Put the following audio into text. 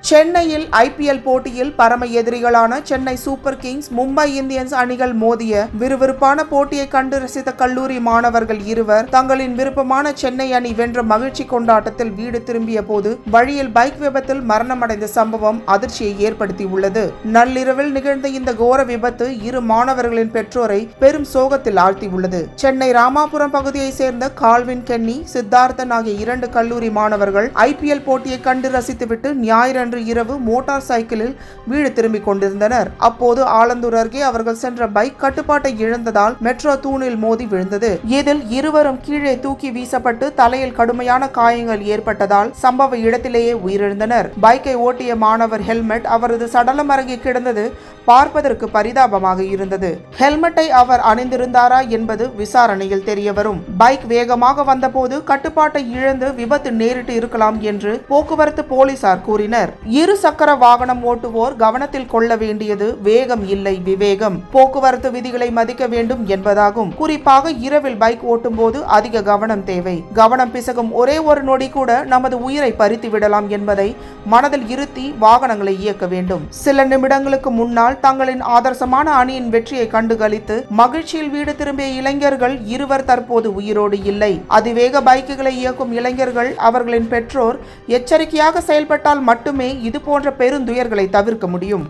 சென்னையில் ஐபிஎல் போட்டியில் பரம எதிரிகளான Chennai super kings, Mumbai Indians அணிகள் மோதிய விறுவிறுப்பான போட்டியை கண்டு ரசித்த கல்லூரி மாணவர்கள் இருவர் தங்களின் விருப்பமான சென்னை அணி வென்ற மகிழ்ச்சி கொண்டாட்டத்தில் வீடு திரும்பிய போது வழியில் பைக் விபத்தில் மரணமடைந்த சம்பவம் அதிர்ச்சியை ஏற்படுத்தியுள்ளது. நள்ளிரவில் நிகழ்ந்த இந்த கோர விபத்து இரு மாணவர்களின் பெற்றோரை பெரும் சோகத்தில் ஆழ்த்தியுள்ளது. சென்னை ராமாபுரம் பகுதியை சேர்ந்த கால்வின் கென்னி, சித்தார்த்தன் ஆகிய 2 கல்லூரி மாணவர்கள் ஐபிஎல் போட்டியை கண்டு ரசித்துவிட்டு ஞாயிறன்று இரவு மோட்டார் சைக்கிளில் வீடு திரும்பிக் கொண்டிருந்தனர். அப்போது ஆலந்தூர் அருகே அவர்கள் சென்ற பைக் கட்டுப்பாட்டை இழந்ததால் மெட்ரோ தூணில் மோதி விழுந்தது. இதில் இருவரும் கீழே தூக்கி வீசப்பட்டு தலையில் கடுமையான காயங்கள் ஏற்பட்டதால் சம்பவ இடத்திலேயே உயிரிழந்தனர். பைக்கை ஓட்டிய மாணவர் ஹெல்மெட் அவரது சடலம் அருகே கிடந்தது பார்ப்பதற்கு பரிதாபமாக இருந்தது. ஹெல்மெட்டை அவர் அணிந்திருந்தாரா என்பது விசாரணையில் தெரியவரும். பைக் வேகமாக வந்தபோது கட்டுப்பாட்டை இழந்து விபத்து நேரிட்டு இருக்கலாம் என்று போக்குவரத்து போலீசார் கூறினர். 2 சக்கர வாகனம் ஓட்டுவோர் கவனத்தில் கொள்ள வேண்டியது வேகம் இல்லை விவேகம், போக்குவரத்து விதிகளை மதிக்க வேண்டும் என்பதாகும். குறிப்பாக இரவில் பைக் ஓட்டும் போது அதிக கவனம் தேவை. கவனம் பிசகும் ஒரே ஒரு நொடி கூட நமது உயிரை பறித்து விடலாம் என்பதை மனதில் இருத்தி வாகனங்களை இயக்க வேண்டும். சில நிமிடங்களுக்கு முன்னால் தங்களின் ஆதர்சமான அணியின் வெற்றியை கண்டுகளித்து மகிழ்ச்சியில் வீடு திரும்பிய இளைஞர்கள் இருவர் தற்போது உயிரோடு இல்லை. அதிவேக பைக்குகளை இயக்கும் இளைஞர்கள், அவர்களின் பெற்றோர் எச்சரிக்கையாக செயல்பட்டால் மட்டுமே இது போன்ற பெருந்துயர்களை தவிர்க்க முடியும்.